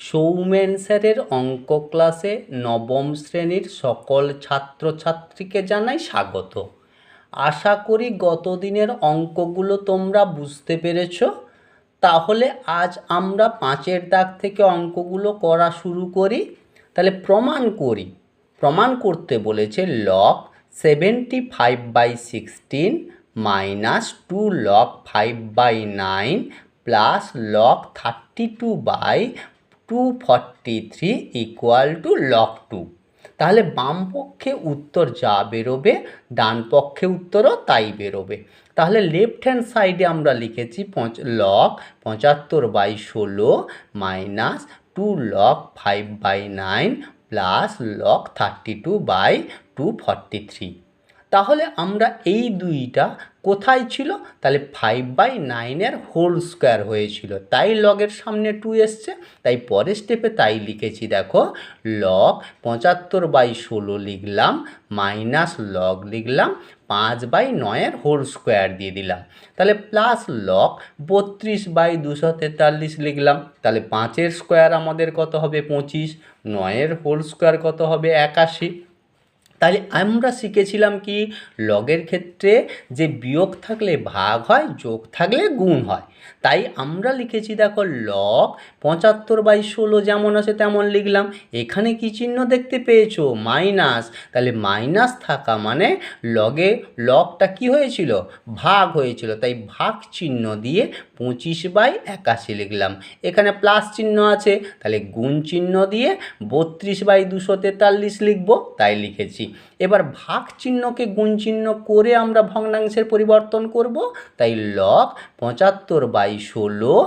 সৌমেন স্যারের অঙ্ক ক্লাসে নবম শ্রেণীর সকল ছাত্রছাত্রীকে জানাই স্বাগত। আশা করি গত দিনের অঙ্কগুলো তোমরা বুঝতে পেরেছ। তাহলে আজ আমরা 5-এর দাগ থেকে অঙ্কগুলো করা শুরু করি। তাহলে প্রমাণ করতে বলেছে log 75/16 minus 2 log 5/9 plus log 32/243 equal to log 2। তাহলে বাম পক্ষে উত্তর যা বেরোবে ডান পক্ষে উত্তরও তাই বেরোবে। তাহলে লেফট হ্যান্ড সাইডে আমরা লিখেছি log 75/16 minus 2 log 5/9 plus log 32/243। তাহলে আমরা এই দুইটা কোথায় ছিল? তাহলে 5/9 হোল স্কোয়ার হয়েছিল, তাই লগের সামনে 2 এসছে, তাই পরের স্টেপে তাই লিখেছি। দেখো লগ 75/16 লিখলাম মাইনাস লগ লিখলাম 5/9 হোল স্কোয়ার দিয়ে দিলাম, তাহলে প্লাস লগ 32/243 লিখলাম। তাহলে 5-এর স্কোয়ার আমাদের কত হবে? 25, 9-এর হোল স্কোয়ার কত হবে? 81। তাহলে আমরা শিখেছিলাম কি লগের ক্ষেত্রে যে বিয়োগ থাকলে ভাগ হয়, যোগ থাকলে গুণ হয়। তাই আমরা লিখেছি দেখো লগ 75/16 যেমন আছে তেমন লিখলাম। এখানে কি চিহ্ন দেখতে পেয়েছো? মাইনাস। তাহলে মাইনাস থাকা মানে লগটা কি হয়েছিল? ভাগ হয়েছিল, তাই ভাগ চিহ্ন দিয়ে 25/81 লিখলাম। এখানে প্লাস চিহ্ন আছে, তাহলে গুণ চিহ্ন দিয়ে 32/243 লিখব, তাই লিখেছি। এবার ভাগ চিহ্নকে গুণ চিহ্ন করে আমরা ভগ্নাংশের পরিবর্তন করব, তাই লগ 75/16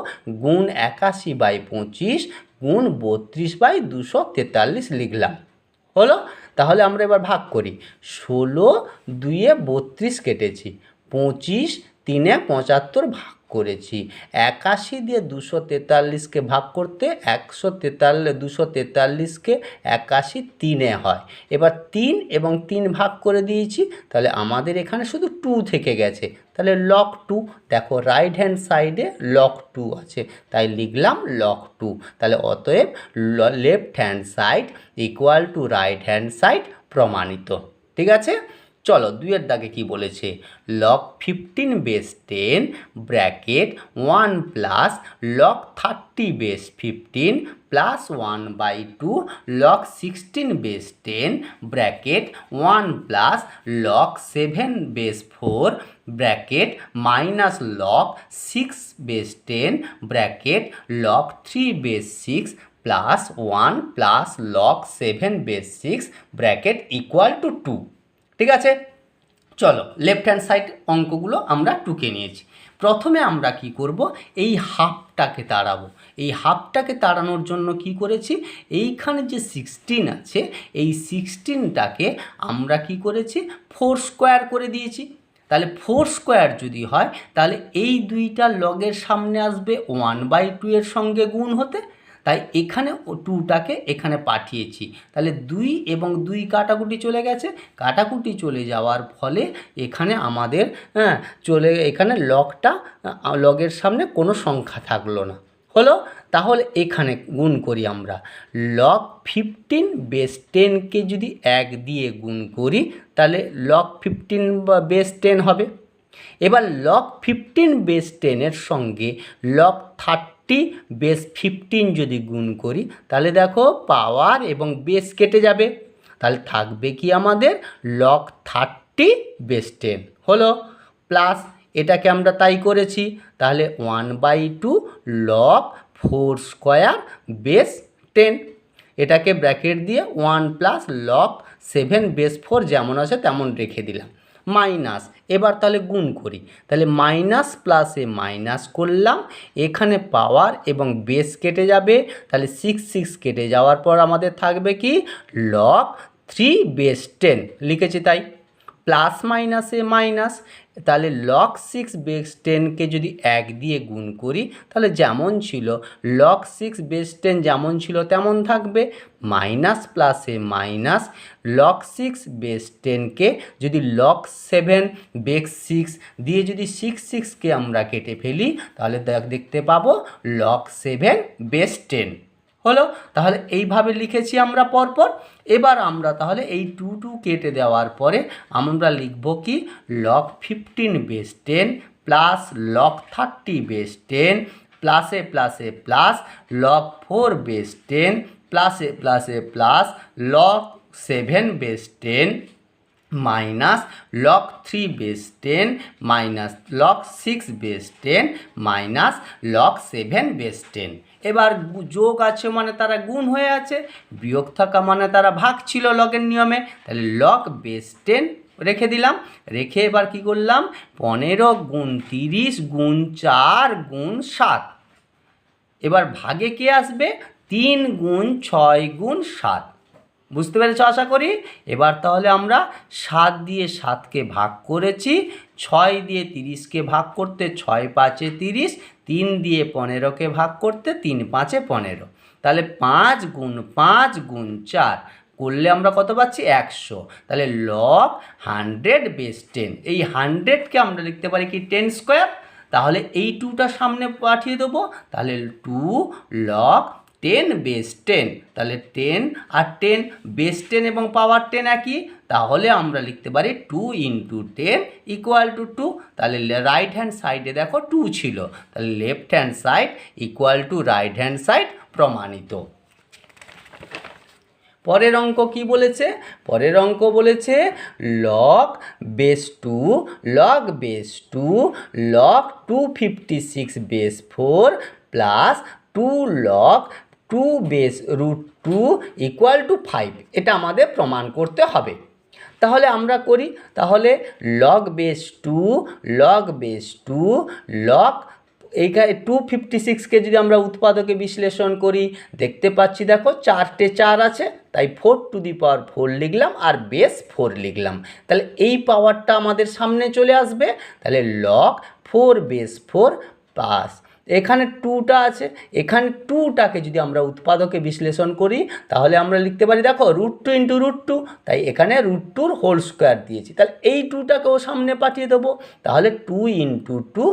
গুণ 81/25 গুণ 32/243 লিখলাম। হলো? তাহলে আমরা এবার ভাগ করি। 16 2-এ 32 কেটেছি, 25 3-এ 75 ভাগ করেছি। 81 দিয়ে 243কে ভাগ করতে 243কে 81 3-এ হয়। এবার 3 এবং 3 ভাগ করে দিয়েছি, তাহলে আমাদের এখানে শুধু 2 থেকে গেছে, তাহলে লগ 2। দেখো রাইট হ্যান্ড সাইডে লগ 2 আছে, তাই লিখলাম লগ 2। তাহলে অতএব left hand side equal to right hand side প্রমাণিত। ঠিক আছে, চলো 2-এর দাগে কি বলেছে? Log 15/10 bracket 1 plus log 30/15 plus 1/2 log 16/10 bracket 1 plus log 7/4 bracket minus log 6/10 bracket log 3/6 plus 1 plus log 7/6 bracket equal to 2। ঠিক আছে, চলো লেফট হ্যান্ড সাইড অঙ্কগুলো আমরা টুকে নিয়েছি। প্রথমে আমরা কি করব? এই হাফটাকে তাড়াবো। এই হাফটাকে তাড়ানোর জন্য কি করেছি? এইখানে যে 16 আছে, এই 16টাকে আমরা কি করেছি? 4 স্কোয়ার করে দিয়েছি। তাহলে 4 স্কোয়ার যদি হয়, তাহলে এই দুইটা লগের সামনে আসবে 1/2 এর সঙ্গে গুণ হতে, তাই এখানে 2টাকে এখানে পাঠিয়েছি। তাহলে 2 এবং 2 কাটাকুটি চলে গেছে, কাটাকুটি চলে যাওয়ার ফলে এখানে আমাদের এখানে লগের সামনে কোনো সংখ্যা থাকলো না। হলো? তাহলে এখানে গুণ করি আমরা। লগ 15/10কে যদি 1 দিয়ে গুণ করি, তাহলে লগ 15/10 হবে। এবার লগ 15/10 সঙ্গে লগ 30/15 যদি গুণ করি, তাহলে দেখো পাওয়ার এবং বেস কেটে যাবে, তাহলে থাকবে কি আমাদের? লগ 30/10 হলো। প্লাস এটাকে আমরা তাই করেছি, তাহলে 1/2 লগ 4 স্কোয়ার বেস 10। এটাকে ব্র্যাকেট দিয়ে 1 প্লাস লগ 7/4 যেমন আছে তেমন রেখে দিলাম, মাইনাস। এবার তাহলে গুণ করি, তাহলে মাইনাস প্লাসে মাইনাস করলাম, এখানে পাওয়ার এবং বেস কেটে যাবে, তাহলে 6 কেটে যাওয়ার পর আমাদের থাকবে কি? লগ 3/10 লিখেছি তাই। প্লাস মাইনাসে মাইনাস, তাহলে লগ 6/10কে যদি 1 দিয়ে গুণ করি, তাহলে যেমন ছিল লগ 6/10 যেমন ছিল তেমন থাকবে। মাইনাস প্লাসে মাইনাস, লগ 6/10কে যদি লগ 7/6 দিয়ে যদি 6কে আমরা কেটে ফেলি, তাহলে দেখতে পাবো লগ 7/10। হলো। তাহলে এইভাবে লিখেছি আমরা পরপর। এবার আমরা তাহলে এই 2 কেটে দেওয়ার পরে আমরা লিখব কি log 15 base 10 plus log 30 base 10 প্লাসে প্লাসে প্লাস log 4 বেস 10 প্লাসে প্লাসে plus log 7 base 10 minus log 3 base 10 minus log 6 base 10 minus log 7 base 10। এবার যোগ আছে মানে তারা গুণ হয়ে আছে, বিয়োগ থাকা মানে তারা ভাগ ছিল লগের নিয়মে, তাহলে log বেস 10 রেখে দিলাম। রেখে এবার কি করলাম 15 গুণ 30 গুণ 4 গুণ 7। এবার ভাগে কে আসবে 3 গুণ 6 গুণ 7। বুঝতে পেরেছ আশা করি। এবার তাহলে আমরা 7 দিয়ে 7কে ভাগ করেছি, 6 দিয়ে 30কে ভাগ করতে 6 5 30, 3 দিয়ে 15কে ভাগ করতে 3 5 15। তাহলে 5 গুণ 5 গুণ 4 করলে আমরা কত পাচ্ছি 100। তাহলে log 100 বেস 10, এই 100কে আমরা লিখতে পারি কি 10 স্কোয়ার। তাহলে এই 2টা সামনে পাঠিয়ে দেবো, তাহলে 2 log 10 বেস 10। তাহলে 10 আর 10 বেস 10 এবং পাওয়ার 10 একই, তাহলে আমরা লিখতে পারি 2 × 10 = 2। তাহলে রাইট হ্যান্ড সাইডে দেখো 2 ছিল, তাহলে left hand side = right hand side প্রমাণিত। পরের অঙ্ক কি বলেছে? পরের অঙ্ক বলেছে log base 2 log base 2 log 256 base 4 plus 2 log 2 base √2 = 5। এটা আমাদের প্রমাণ করতে হবে। তাহলে আমরা করি। তাহলে log base 2 log base 2 log এইখানে 256কে যদি আমরা উৎপাদকে বিশ্লেষণ করি দেখতে পাচ্ছি দেখো 4টে 4 আছে, তাই 4⁴ লিখলাম আর বেস 4 লিখলাম। তাহলে এই পাওয়ারটা আমাদের সামনে চলে আসবে। তাহলে log 4 বেস 4 প্লাস এখানে 2টা আছে, এখানে 2টাকে যদি আমরা উৎপাদকে বিশ্লেষণ করি তাহলে আমরা লিখতে পারি দেখো √2 × √2, তাই এখানে √2 হোল স্কোয়ার দিয়েছি। তাহলে এই 2টাকেও সামনে পাঠিয়ে দেবো, তাহলে 2 × 2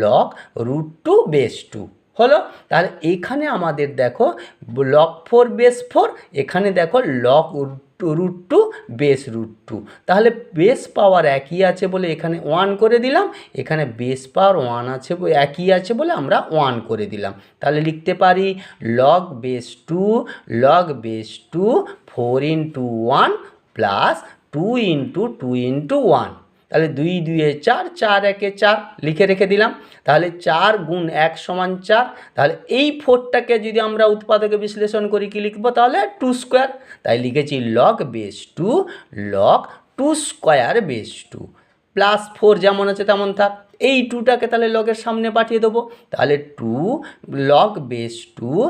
log √2 বেস 2 হলো। তাহলে এখানে আমাদের দেখো log 4 বেস 4, এখানে দেখো log √2 বেস √2। তাহলে বেস পাওয়ার একই আছে বলে এখানে 1 করে দিলাম, এখানে বেস পাওয়ার 1 আছে একই আছে বলে আমরা 1 করে দিলাম। তাহলে লিখতে পারি log base 2 log base 2 4 × 1 plus 2 × 2 × 1। তাহলে 2 2 এ 4 4 1 এ 4 লিখে রেখে দিলাম। তাহলে 4 গুণ 1 সমান 4। তাহলে এই 4টাকে যদি আমরা উৎপাদকে বিশ্লেষণ করি কি লিখব তাহলে 2 স্কোয়ার। তাই লিখেছি log base 2 log 2 square base 2 plus 4 যেমন আছে তেমন থাক। এই 2টাকে তাহলে লগের সামনে পাঠিয়ে দেবো, তাহলে 2 log বেস 2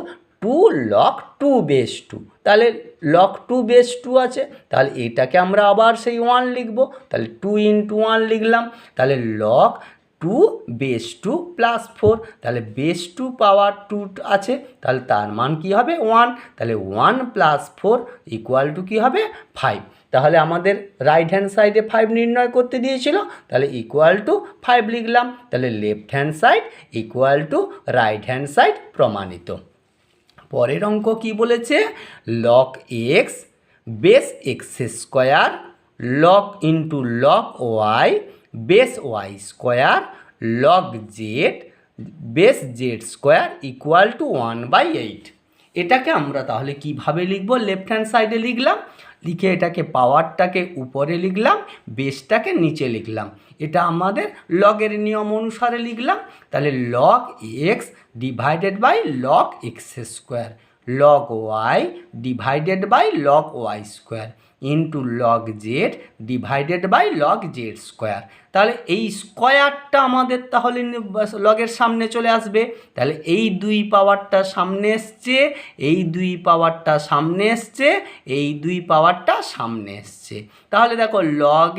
2 log 2 বেস 2। তাহলে log 2 বেস 2 আছে, তাহলে এটাকে আমরা আবার সেই 1 লিখব, তাহলে 2 × 1 লিখলাম। তাহলে log 2 বেস 2 প্লাস 4, তাহলে বেস 2 পাওয়ার 2 আছে, তাহলে তার মান কি হবে 1। তাহলে 1 প্লাস 4 = কি হবে 5। তাহলে আমাদের রাইট হ্যান্ড সাইডে 5 নির্ণয় করতে দিয়েছিল, তাহলে =5 লিখলাম। তাহলে left hand side = right hand side প্রমাণিত। পরের অঙ্ক কি বলেছে log x base x² log × log y base y² log z base z² = 1/8। এটাকে আমরা তাহলে কিভাবে লিখব? লেফট হ্যান্ড সাইডে লিখলাম, লিখে এটাকে পাওয়ারটাকে উপরে লিখলাম, বেসটাকে নিচে লিখলাম। এটা আমাদের লগের নিয়ম অনুসারে লিখলাম। তাহলে log x / log x² log y / log y² into log z / log z²। তাহলে এই স্কোয়ারটা আমাদের তাহলে লগের সামনে চলে আসবে। তাহলে এই 2 পাওয়ারটা সামনে এসছে, এই 2 পাওয়ারটা সামনে এসছে, এই 2 পাওয়ারটা সামনে এসছে। তাহলে দেখো log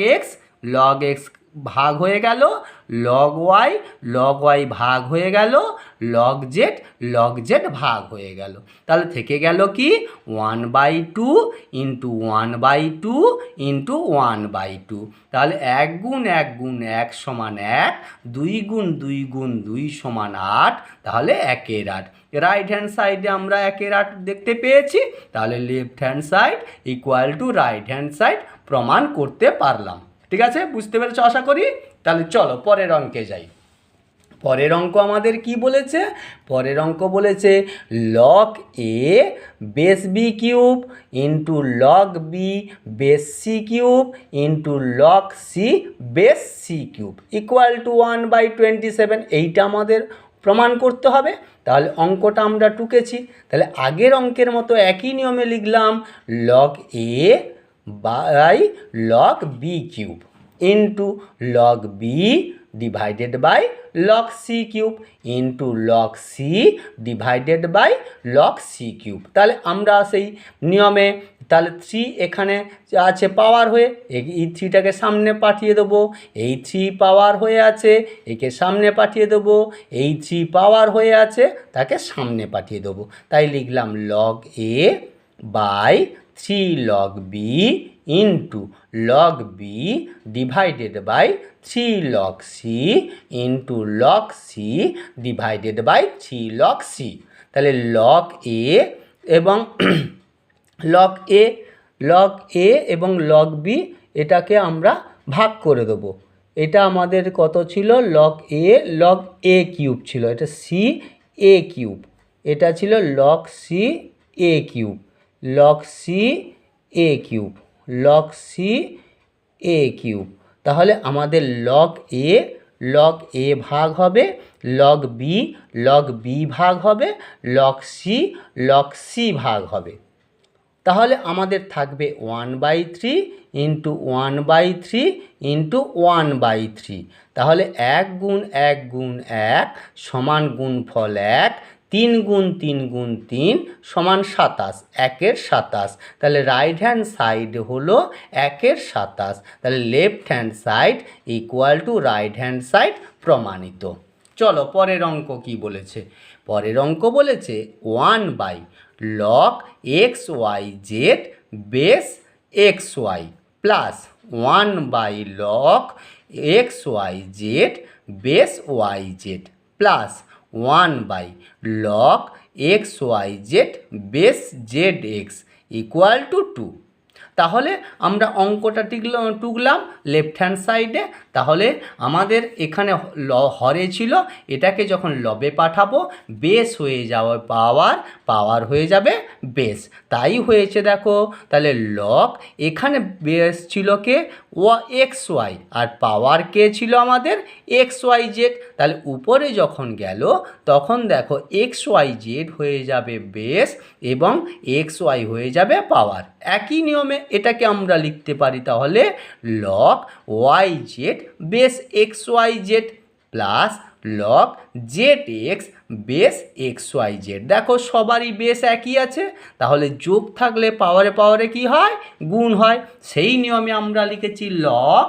x ভাগ হয়ে গেল, log y ভাগ হয়ে গেল, লগ জেড ভাগ হয়ে গেল। তাহলে থেকে গেল কি 1/2 ইন্টু 1/2 ইন্টু 1/2। তাহলে 1 গুণ 1 গুণ 1 সমান 1, 2 গুণ 2 গুণ 2 সমান 8, তাহলে 1/8। রাইট হ্যান্ড সাইডে আমরা 1/8 দেখতে পেয়েছি, তাহলে left hand side equal to right hand side প্রমাণ করতে পারলাম। ঠিক আছে, বুঝতে পেরেছো আশা করি। তাহলে চলো পরের অঙ্কে যাই। পরের অঙ্ক আমাদের কি বলেছে? পরের অঙ্ক বলেছে log A base B cube into log B base C cube into log C base C cube equal to 1/27। এইটা আমাদের প্রমাণ করতে হবে। তাহলে অঙ্কটা আমরা টুকেছি। তাহলে আগের অঙ্কের মতো একই নিয়মে লিখলাম log A by log B cube into log B divided by log C cube into log C divided by log C cube. তাহলে আমরা সেই নিয়মে তাহলে 3 এখানে আছে পাওয়ার হয়ে, এই 3টাকে সামনে পাঠিয়ে দেবো। এই 3 পাওয়ার হয়ে আছে, একে সামনে পাঠিয়ে দেবো। এই 3 পাওয়ার হয়ে আছে, তাকে সামনে পাঠিয়ে দেবো। তাই লিখলাম log A by 3 log B into log B divided by 3 log C into log C divided by 3 log C. তাহলে লগ এ এবং লগ এ এবং লগ বি এটাকে আমরা ভাগ করে দেবো। এটা আমাদের কত ছিল? লগ এ কিউব ছিল, এটা সি এ কিউব, এটা ছিল লগ সি এ কিউব, লগ সি এ কিউব, লগ সি এ কিউব। তাহলে আমাদের লগ এ ভাগ হবে, লগ বি ভাগ হবে, লগ সি ভাগ হবে। তাহলে আমাদের থাকবে 1/3 ইন্টু 1/3 ইন্টু 1/3। তাহলে 1 গুণ 1 গুণ 1 সমান গুণফল 1, 3 গুণ 3 গুণ 3 সমান 27, 1-এর 27। তাহলে রাইট হ্যান্ড সাইড হলো 1-এর 27। তাহলে left hand side equal to right hand side প্রমাণিত। চলো পরের অঙ্ক কি বলেছে? পরের অঙ্ক বলেছে 1 log xyz base xy plus 1 log xyz base yz plus 1 log xyz base zx equal to 2। তাহলে আমরা অঙ্কটা টুকলাম লেফট হ্যান্ড সাইডে। তাহলে আমাদের এখানে হরে ছিল, এটাকে যখন লবে পাঠাবো বেস হয়ে যাবে পাওয়ার হয়ে যাবে বেস। তাই হয়েছে দেখো। তাহলে লগ এখানে বেস ছিল কে এক্স ওয়াই, আর পাওয়ার কে ছিল আমাদের এক্স ওয়াই জেড। তাহলে উপরে যখন গেল তখন দেখো এক্স ওয়াই জেড হয়ে যাবে বেস এবং এক্স ওয়াই হয়ে যাবে পাওয়ার। একই নিয়মে এটাকে আমরা লিখতে পারি তাহলে log Y Z base X Y Z plus log Z X base X Y Z. দেখো সবারই বেস একই আছে, তাহলে যোগ থাকলে পাওয়ারে কি হয়? গুণ হয়। সেই নিয়মে আমরা লিখেছি log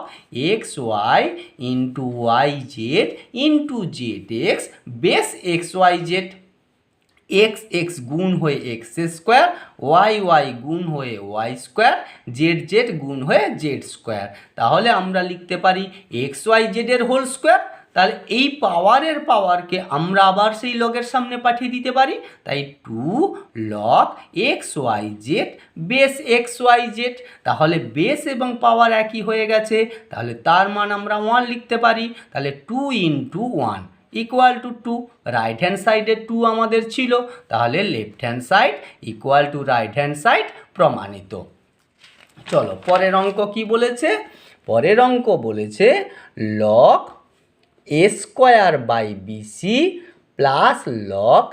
X Y into Y Z into Z X base X Y Z. X X গুণ হয়ে এক্স স্কোয়ার, ওয়াই গুণ হয়ে ওয়াই স্কোয়ার, জেড গুণ হয়ে জেড স্কোয়ার। তাহলে আমরা লিখতে পারি এক্স ওয়াই জেডের হোল স্কোয়ার। তাহলে এই পাওয়ারকে আমরা আবার সেই লগের সামনে পাঠিয়ে দিতে পারি। তাই 2 log X Y Z base X Y Z. তাহলে বেস এবং পাওয়ার একই হয়ে গেছে, তাহলে তার মান আমরা 1 লিখতে পারি। তাহলে 2 into 1 equal to 2। Right hand সাইডে 2 আমাদের ছিল, তাহলে left hand side equal to right hand side প্রমাণিত। চলো পরের অঙ্ক কি বলেছে? পরের অঙ্ক বলেছে log A square by BC plus log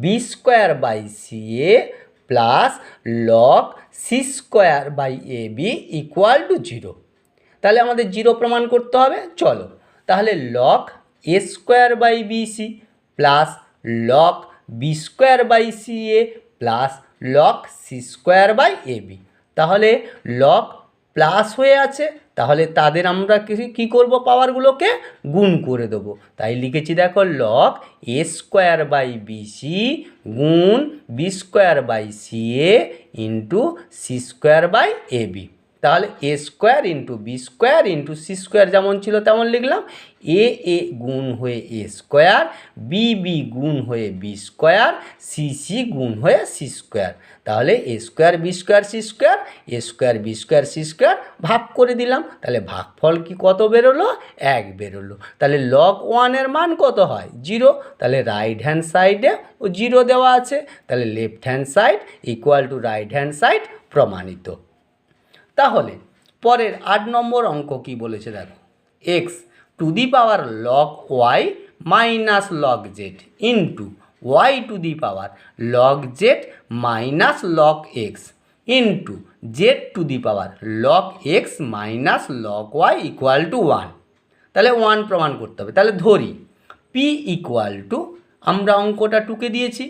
B square by C A plus log C square by A B equal to 0। তাহলে আমাদের 0 প্রমাণ করতে হবে। চলো তাহলে log A square by BC plus log B square by C A plus log C square by A B. তাহলে log plus হয়ে আছে, তাহলে তাদের আমরা কী করব, পাওয়ারগুলোকে গুণ করে দেবো। তাই লিখেছি দেখো log A square by BC গুণ B square by C A into C square by A B. তাহলে A square into B square into C square যেমন ছিল তেমন লিখলাম, এ এ গুণ হয়ে এ স্কোয়ার, বি বি গুণ হয়ে বি স্কোয়ার, সি সি গুণ হয়ে সি স্কোয়ার। তাহলে A square B square C square, A square B square C square ভাগ করে দিলাম। তাহলে ভাগফল কি কত বেরোলো? 1 বেরোলো। তাহলে লগ 1-এর মান কত হয়? 0। তাহলে রাইট হ্যান্ড সাইডে 0 দেওয়া আছে, তাহলে left hand side equal to right hand side প্রমাণিত। তাহলে পরের 8 নম্বর অঙ্ক কি বলেছে দেখো, x to the power log Y minus log z into y to the power log Z minus log x into z to the power log x minus log y equal to 1। তাহলে 1 প্রমাণ করতে হবে। তাহলে ধরি P equal two, আমরা অঙ্কটা টুকে দিয়েছি,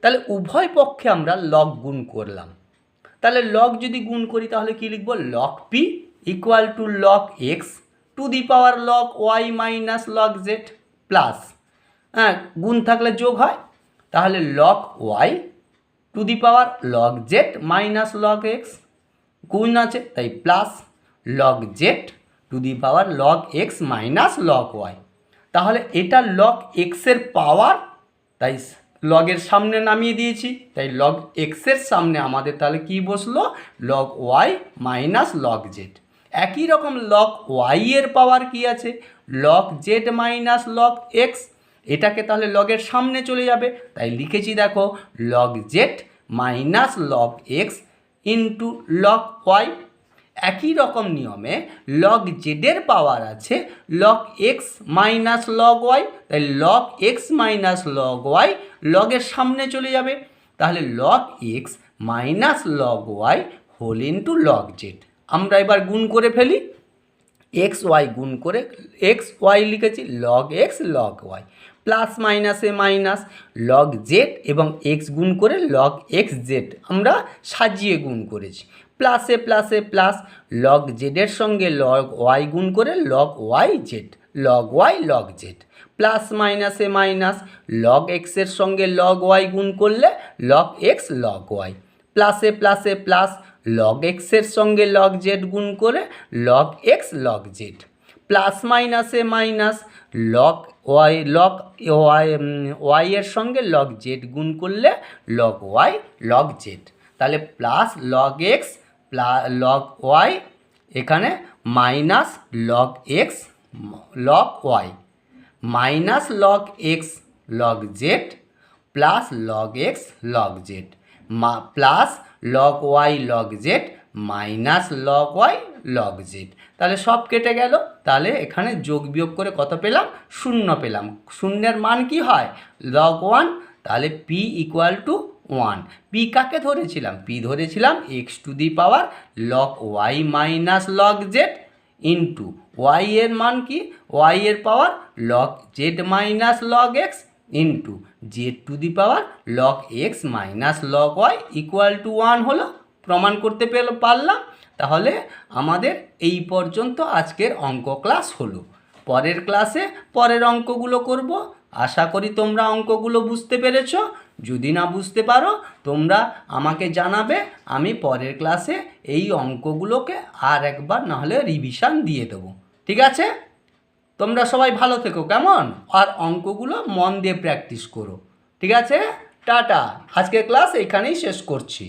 তাহলে উভয় পক্ষে আমরা লগ গুণ করলাম। তাহলে লগ যদি গুণ করি তাহলে কি লিখব? Log p equal to log x to the power log Y minus log Z plus, গুণ থাকলে যোগ হয়, তাহলে log y to the power log Z minus log x, গুণ আছে তাই plus log z to the power log x minus log y. তাহলে এটা লগ এক্সের পাওয়ার, তাই লগের সামনে নামিয়ে দিয়েছি, তাই লগ এক্সের সামনে আমাদের তাহলে কি বসলো? Log Y minus log Z. একই রকম লগ ওয়াই এর পাওয়ার কি আছে? Log Z minus log X. এটাকে তাহলে লগের সামনে চলে যাবে, তাই লিখেছি দেখো log Z minus log x into log Y. একই রকম নিয়মে লগ জেডের পাওয়ার আছে log x minus log Y, তাই log x minus log Y লগের সামনে চলে যাবে, তাহলে log x minus log Y whole into log Z. আমরা এবার গুণ করে ফেলি, এক্স ওয়াই গুণ করে এক্স ওয়াই লিখেছি log x log y, plus মাইনাসে মাইনাস, লগ জেড এবং এক্স গুণ করে লগ এক্স জেড আমরা সাজিয়ে গুণ করেছি, প্লাসে প্লাসে প্লাস, লগ জেডের সঙ্গে লগ ওয়াই গুণ করে log Y z, log Y log Z, plus মাইনাসে মাইনাস, লগ এক্সের সঙ্গে লগ ওয়াই গুণ করলে লগ এক্স লগ ওয়াই, প্লাসে প্লাসে প্লাস, লগ এক্সের সঙ্গে লগ জেড গুণ করে log x log Z, plus মাইনাসে মাইনাস, লগ ওয়াই ওয়াইয়ের সঙ্গে লগ জেড গুণ করলে লগ ওয়াই লগ জেড। তাহলে plus log x log Y, এখানে minus log x log Y, minus log x log Z plus log x log Z, plus log Y log Z minus log Y log Z. তাহলে সব কেটে গেল, তাহলে এখানে যোগ বিয়োগ করে কত পেলাম? 0 পেলাম। শূন্যের মান কি হয়? লগ 1। তাহলে পি ইকুয়াল টু 1। পি কাকে ধরেছিলাম? পি ধরেছিলাম x to the power log Y minus log z into y এর মান কি? ওয়াই এর power log Z minus log x into z to the power log x minus log y equal to 1 হলো। প্রমাণ করতে পারলাম। তাহলে আমাদের এই পর্যন্ত আজকের অঙ্ক ক্লাস হলো। পরের ক্লাসে পরের অঙ্কগুলো করব। আশা করি তোমরা অঙ্কগুলো বুঝতে পেরেছো। যদি না বুঝতে পারো তোমরা আমাকে জানাবে, আমি পরের ক্লাসে এই অঙ্কগুলোকে আর একবার নাহলে রিভিশন দিয়ে দেবো। ঠিক আছে? তোমরা সবাই ভালো থেকো, কেমন? আর অঙ্কগুলো মন দিয়ে প্র্যাকটিস করো। ঠিক আছে? টাটা। আজকের ক্লাস এখানেই শেষ করছি।